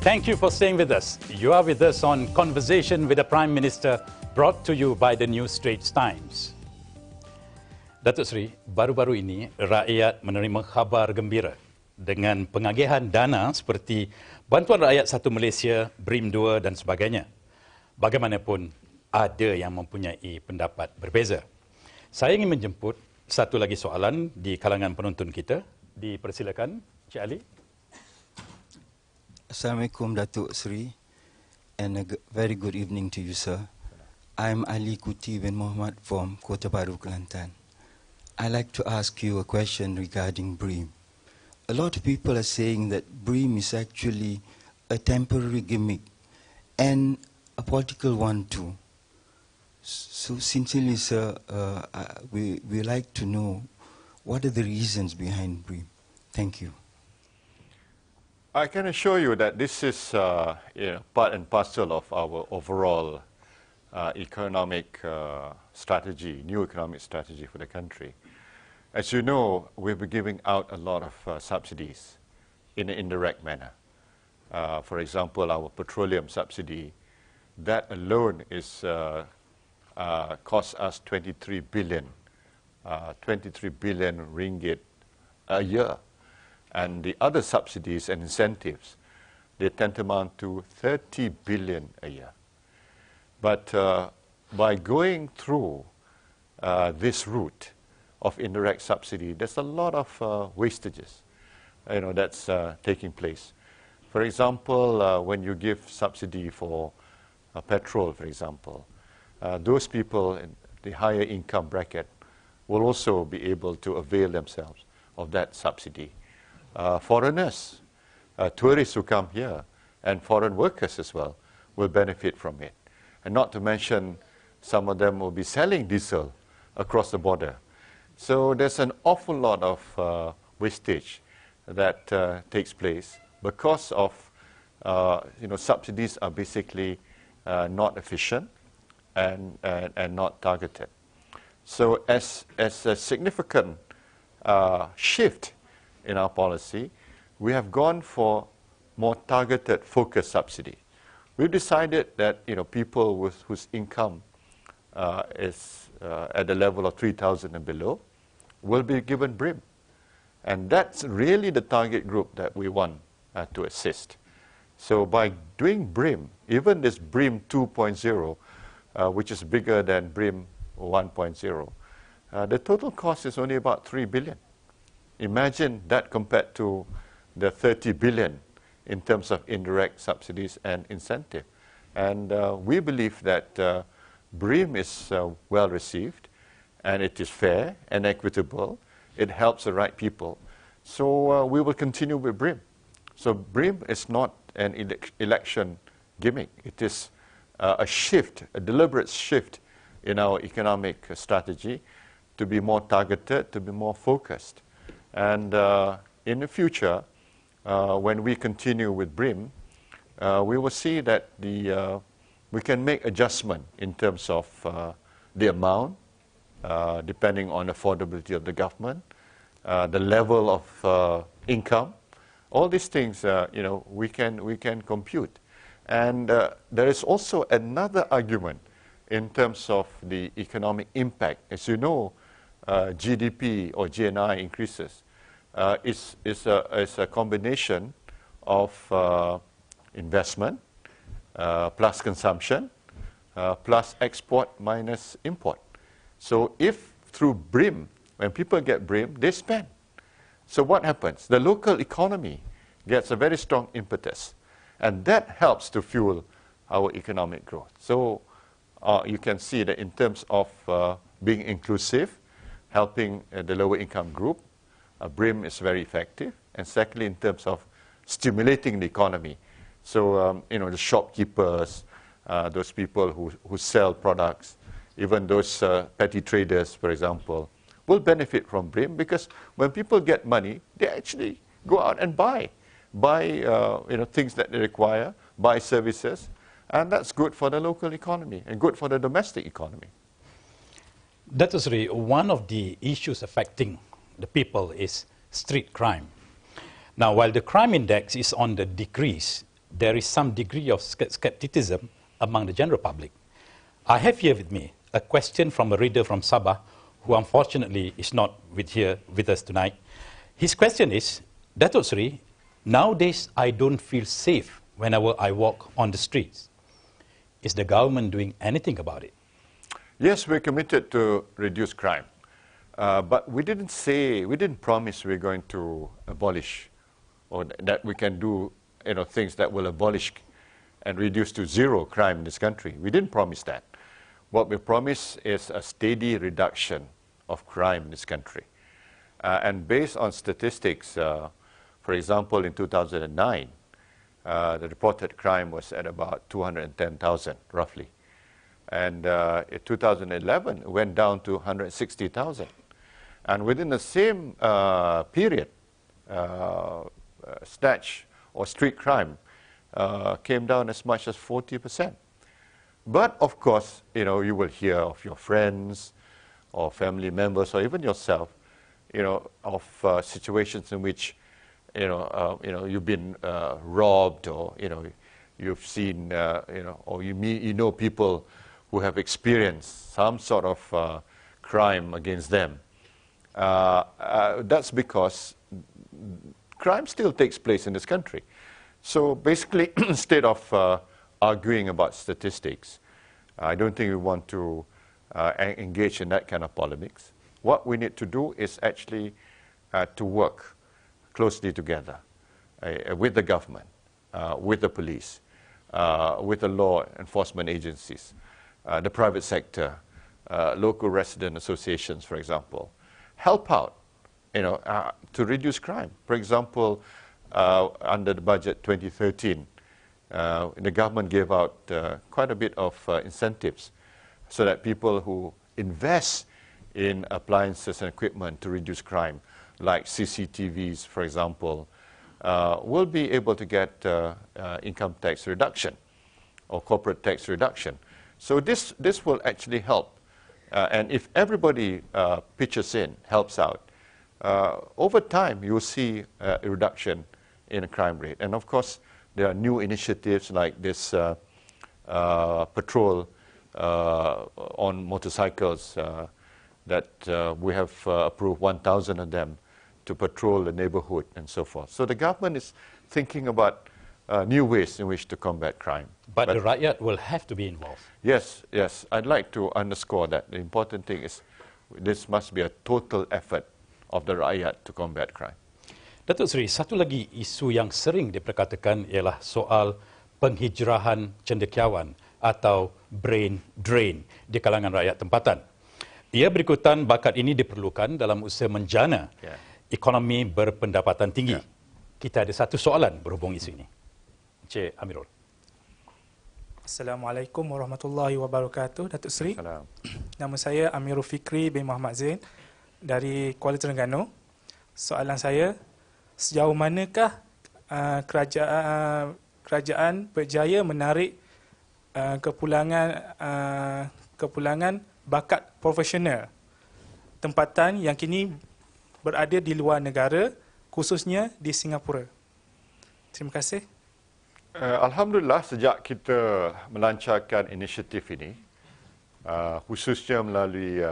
Thank you for staying with us. You are with us on Conversation with the Prime Minister, brought to you by the New Straits Times. Datuk Seri, baru-baru ini rakyat menerima khabar gembira dengan pengagihan dana seperti Bantuan Rakyat Satu Malaysia, BRIM 2 dan sebagainya. Bagaimanapun, ada yang mempunyai pendapat berbeza. Saya ingin menjemput satu lagi soalan di kalangan penonton kita. Dipersilakan, Cik Ali. Assalamualaikum Datuk Seri, and a very good evening to you, sir. I'm Ali Kuti bin Mohammed from Kota Baru, Kelantan. I'd like to ask you a question regarding BRIM. A lot of people are saying that BRIM is actually a temporary gimmick and a political one too. So sincerely, sir, we like to know what are the reasons behind BRIM. Thank you. I can assure you that this is part and parcel of our overall economic strategy, new economic strategy for the country. As you know, we've been giving out a lot of subsidies in an indirect manner. For example, our petroleum subsidy, that alone is costs us 23 billion ringgit a year. And the other subsidies and incentives, they tantamount to 30 billion a year. But by going through this route of indirect subsidy, there's a lot of wastages, that's taking place. For example, when you give subsidy for petrol, for example, those people in the higher income bracket will also be able to avail themselves of that subsidy. Foreigners, tourists who come here, and foreign workers as well will benefit from it. And not to mention, some of them will be selling diesel across the border. So there's an awful lot of wastage that takes place because of, subsidies are basically not efficient and not targeted. So as a significant shift in our policy, we have gone for more targeted, focused subsidy. We've decided that people whose income is at the level of 3,000 and below will be given BRIM. And that's really the target group that we want to assist. So by doing BRIM, even this BRIM 2.0, which is bigger than BRIM 1.0, the total cost is only about 3 billion. Imagine that compared to the 30 billion in terms of indirect subsidies and incentive. And we believe that BRIM is well received, and it is fair and equitable. It helps the right people. So we will continue with BRIM. So BRIM is not an election gimmick. It is a shift, a deliberate shift in our economic strategy to be more targeted, to be more focused. And in the future, when we continue with BRIM, we will see that we can make adjustment in terms of the amount, depending on affordability of the government, the level of income. All these things, we can compute. And there is also another argument in terms of the economic impact. As you know, GDP or GNI increases is a combination of investment plus consumption plus export minus import. So if through BRIM, when people get BRIM, they spend. So what happens? The local economy gets a very strong impetus, and that helps to fuel our economic growth. So you can see that in terms of being inclusive, helping the lower income group, BRIM is very effective. And secondly, in terms of stimulating the economy. So, the shopkeepers, those people who sell products, even those petty traders, for example, will benefit from BRIM, because when people get money, they actually go out and buy things that they require, buy services, and that's good for the local economy and good for the domestic economy. Datuk Seri, one of the issues affecting the people is street crime. Now, while the crime index is on the decrease, there is some degree of skepticism among the general public. I have here with me a question from a reader from Sabah who unfortunately is not with us tonight. His question is, Datuk Seri, nowadays I don't feel safe whenever I walk on the streets. Is the government doing anything about it? Yes, we're committed to reduce crime. But we didn't promise we're going to abolish, or that we can do things that will abolish and reduce to zero crime in this country. We didn't promise that. What we promise is a steady reduction of crime in this country. And based on statistics, for example, in 2009, the reported crime was at about 210,000, roughly. And in 2011, it went down to 160,000. And within the same period, snatch or street crime came down as much as 40%. But of course, you will hear of your friends or family members or even yourself, of situations in which, you've been robbed, or you've seen, or you know people who have experienced some sort of crime against them. That's because crime still takes place in this country. So basically, instead of arguing about statistics, I don't think we want to engage in that kind of polemics. What we need to do is actually to work closely together with the government, with the police, with the law enforcement agencies, the private sector, local resident associations, for example, help out, to reduce crime. For example, under the budget 2013, the government gave out quite a bit of incentives so that people who invest in appliances and equipment to reduce crime, like CCTVs, for example, will be able to get income tax reduction or corporate tax reduction. So this will actually help. And if everybody pitches in, helps out, over time you will see a reduction in the crime rate. And of course, there are new initiatives like this patrol on motorcycles that we have approved 1,000 of them to patrol the neighborhood and so forth. So the government is thinking about new ways in which to combat crime. But the rakyat will have to be involved. Yes, yes. I'd like to underscore that. The important thing is this must be a total effort of the rakyat to combat crime. Datuk Seri, satu lagi isu yang sering diperkatakan ialah soal penghijrahan cendekiawan atau brain drain di kalangan rakyat tempatan. Ia berikutan bakat ini diperlukan dalam usaha menjana ekonomi berpendapatan tinggi. Kita ada satu soalan berhubung isu ini. Encik Amirul. Assalamualaikum warahmatullahi wabarakatuh, Datuk Seri. Salam. Nama saya Amirul Fikri bin Muhammad Zain dari Kuala Terengganu. Soalan saya, sejauh manakah kerajaan berjaya menarik kepulangan bakat profesional tempatan yang kini berada di luar negara, khususnya di Singapura? Terima kasih. Alhamdulillah, sejak kita melancarkan inisiatif ini, khususnya melalui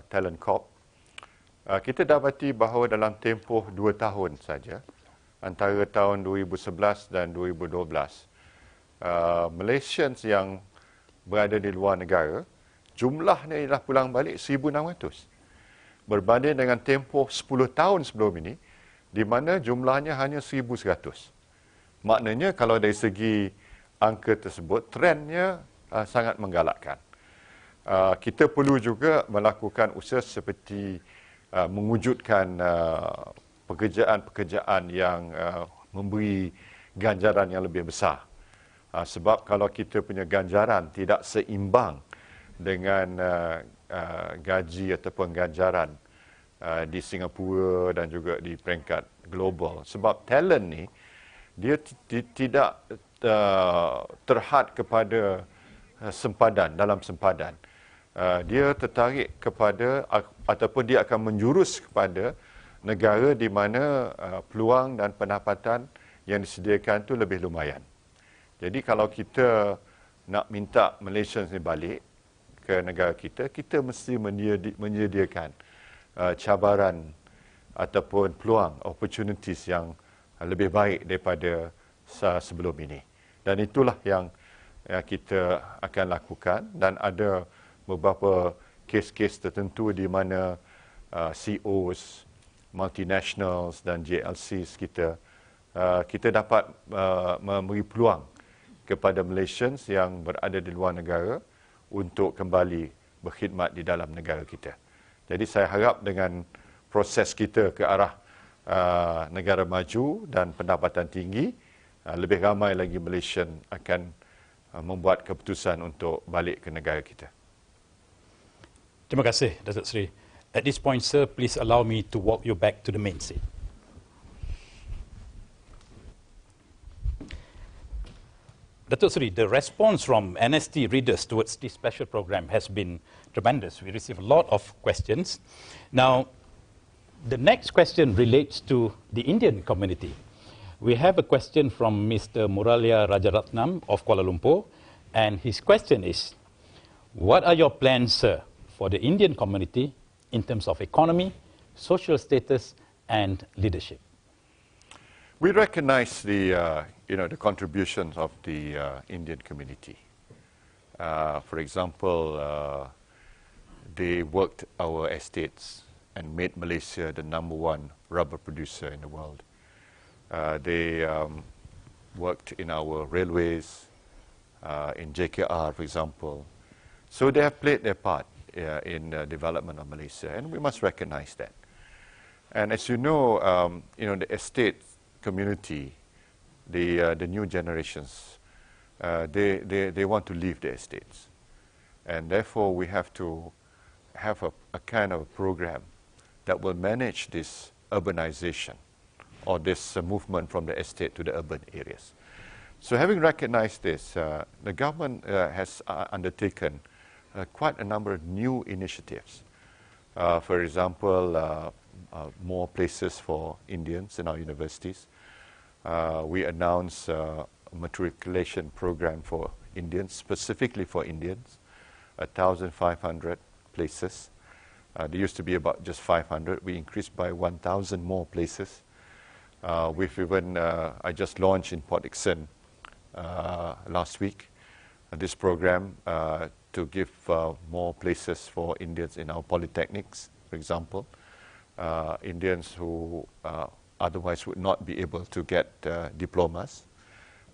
Talent Corp, kita dapati bahawa dalam tempoh 2 tahun saja, antara tahun 2011 dan 2012, Malaysians yang berada di luar negara, jumlahnya ialah pulang balik 1,600. Berbanding dengan tempoh 10 tahun sebelum ini, di mana jumlahnya hanya 1,100. Maknanya kalau dari segi angka tersebut, trendnya sangat menggalakkan. Kita perlu juga melakukan usaha seperti mewujudkan pekerjaan-pekerjaan yang memberi ganjaran yang lebih besar. Sebab kalau kita punya ganjaran tidak seimbang dengan gaji ataupun ganjaran di Singapura dan juga di peringkat global. Sebab talent ni, dia tidak terhad kepada sempadan, dalam sempadan. Dia tertarik kepada ataupun dia akan menjurus kepada negara di mana peluang dan pendapatan yang disediakan itu lebih lumayan. Jadi kalau kita nak minta Malaysians ni balik ke negara kita, kita mesti menyediakan cabaran ataupun peluang, opportunities yang lebih baik daripada sebelum ini. Dan itulah yang kita akan lakukan, dan ada beberapa kes-kes tertentu di mana CEOs, multinationals dan JLCs kita dapat memberi peluang kepada Malaysians yang berada di luar negara untuk kembali berkhidmat di dalam negara kita. Jadi saya harap dengan proses kita ke arah negara maju dan pendapatan tinggi, lebih ramai lagi Malaysian akan membuat keputusan untuk balik ke negara kita. Terima kasih, Datuk Seri. At this point, sir, please allow me to walk you back to the main seat. Datuk Seri, the response from NST readers towards this special program has been tremendous. We received a lot of questions. Now, the next question relates to the Indian community. We have a question from Mr. Muralia Rajaratnam of Kuala Lumpur, and his question is, what are your plans, sir, for the Indian community in terms of economy, social status, and leadership? We recognize the contributions of the Indian community. For example, they worked our estates and made Malaysia the #1 rubber producer in the world. They worked in our railways, in JKR, for example. So they have played their part in the development of Malaysia, and we must recognize that. And as you know, the estate community, the new generations, they want to leave the estates, and therefore we have to have a kind of a program that will manage this urbanization or this movement from the estate to the urban areas. So having recognized this, the government has undertaken quite a number of new initiatives. For example, more places for Indians in our universities. We announced a matriculation program for Indians, specifically for Indians, 1,500 places. There used to be about just 500. We increased by 1,000 more places. We've even, I just launched in Port Dickson last week, this program to give more places for Indians in our polytechnics, for example. Indians who otherwise would not be able to get diplomas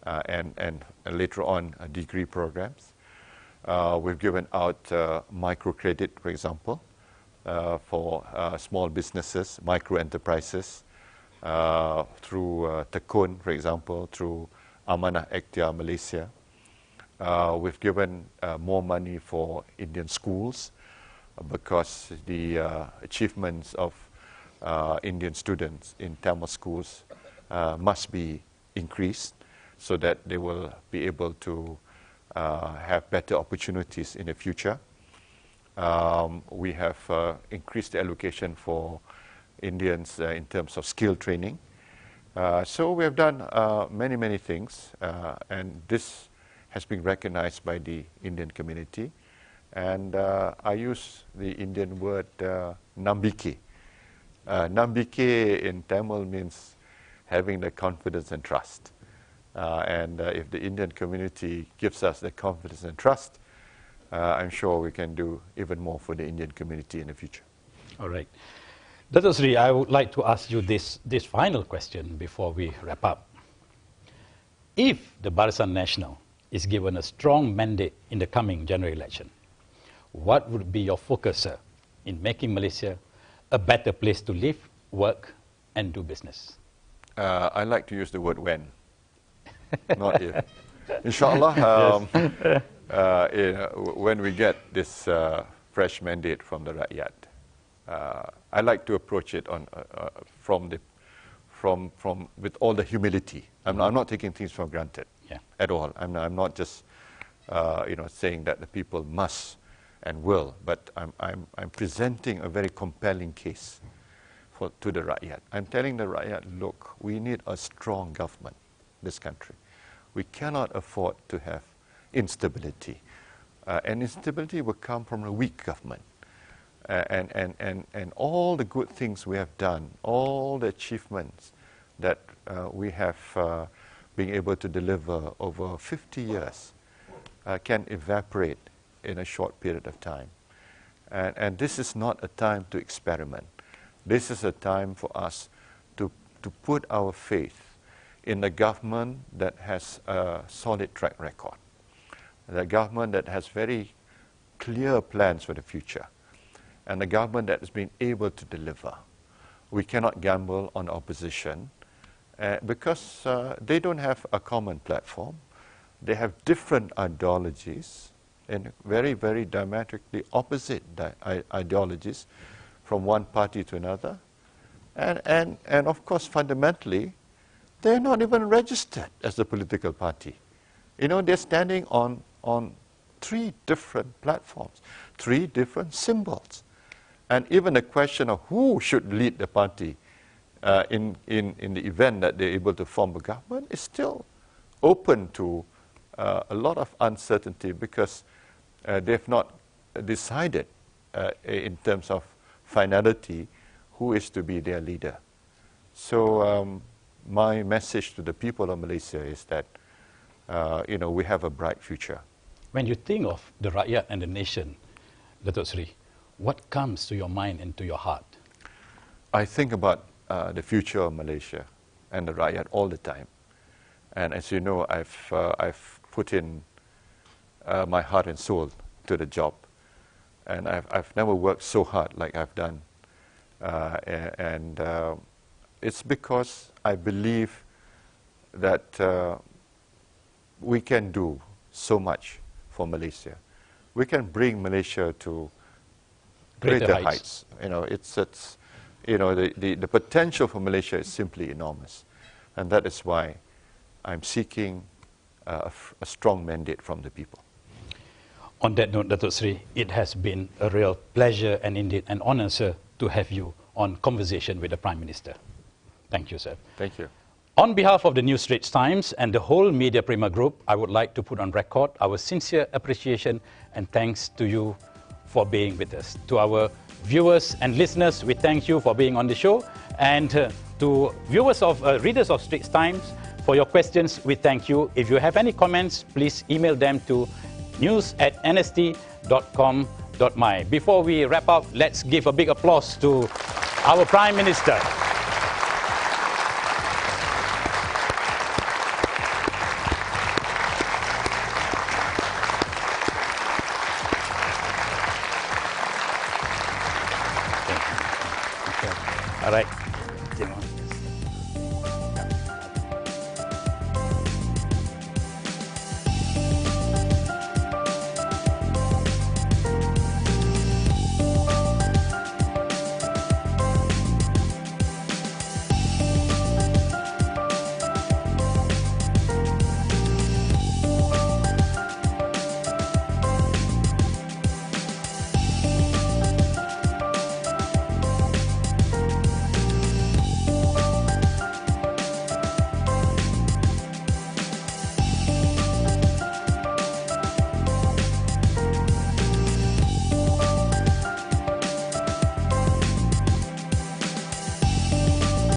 and later on degree programs. We've given out microcredit, for example, for small businesses, micro enterprises, through Tekun, for example, through Amanah Ikhtiar Malaysia. We've given more money for Indian schools because the achievements of Indian students in Tamil schools must be increased so that they will be able to have better opportunities in the future. We have increased the allocation for Indians in terms of skill training. So we have done many things, and this has been recognized by the Indian community. And I use the Indian word nambike. Nambike in Tamil means having the confidence and trust. And if the Indian community gives us the confidence and trust, I'm sure we can do even more for the Indian community in the future. All right. Datuk Seri, I would like to ask you this final question before we wrap up. If the Barisan Nasional is given a strong mandate in the coming general election, what would be your focus, sir, in making Malaysia a better place to live, work, and do business? I like to use the word when, not if. Inshallah, when we get this fresh mandate from the Rakyat, I like to approach it with all the humility. I'm not taking things for granted at all. I'm not just saying that the people must and will, but I'm presenting a very compelling case to the Rakyat. I'm telling the Rakyat, look, we need a strong government, this country. We cannot afford to have instability. And instability will come from a weak government. And all the good things we have done, all the achievements that we have been able to deliver over 50 years can evaporate in a short period of time. And this is not a time to experiment. This is a time for us to put our faith in a government that has a solid track record, the government that has very clear plans for the future, and a government that has been able to deliver. We cannot gamble on opposition because they don't have a common platform. They have different ideologies and very, very diametrically opposite ideologies from one party to another. And of course, fundamentally, they're not even registered as a political party. You know, they're standing on 3 different platforms, 3 different symbols. And even the question of who should lead the party in the event that they're able to form a government is still open to a lot of uncertainty because they've not decided in terms of finality who is to be their leader. So my message to the people of Malaysia is that you know, we have a bright future. When you think of the rakyat and the nation, Datuk Seri, what comes to your mind and to your heart? I think about the future of Malaysia and the rakyat all the time. And as you know, I've put in my heart and soul to the job. And I've never worked so hard like I've done. It's because I believe that we can do so much for Malaysia. We can bring Malaysia to greater heights. You know, you know, the potential for Malaysia is simply enormous. And that is why I'm seeking a strong mandate from the people. On that note, Datuk Seri, it has been a real pleasure and indeed an honor, sir, to have you on Conversation with the Prime Minister. Thank you, sir. Thank you. On behalf of the New Straits Times and the whole Media Prima Group, I would like to put on record our sincere appreciation and thanks to you for being with us. To our viewers and listeners, we thank you for being on the show. And to viewers of readers of Straits Times, for your questions, we thank you. If you have any comments, please email them to news@nst.com.my. Before we wrap up, let's give a big applause to our Prime Minister. All right.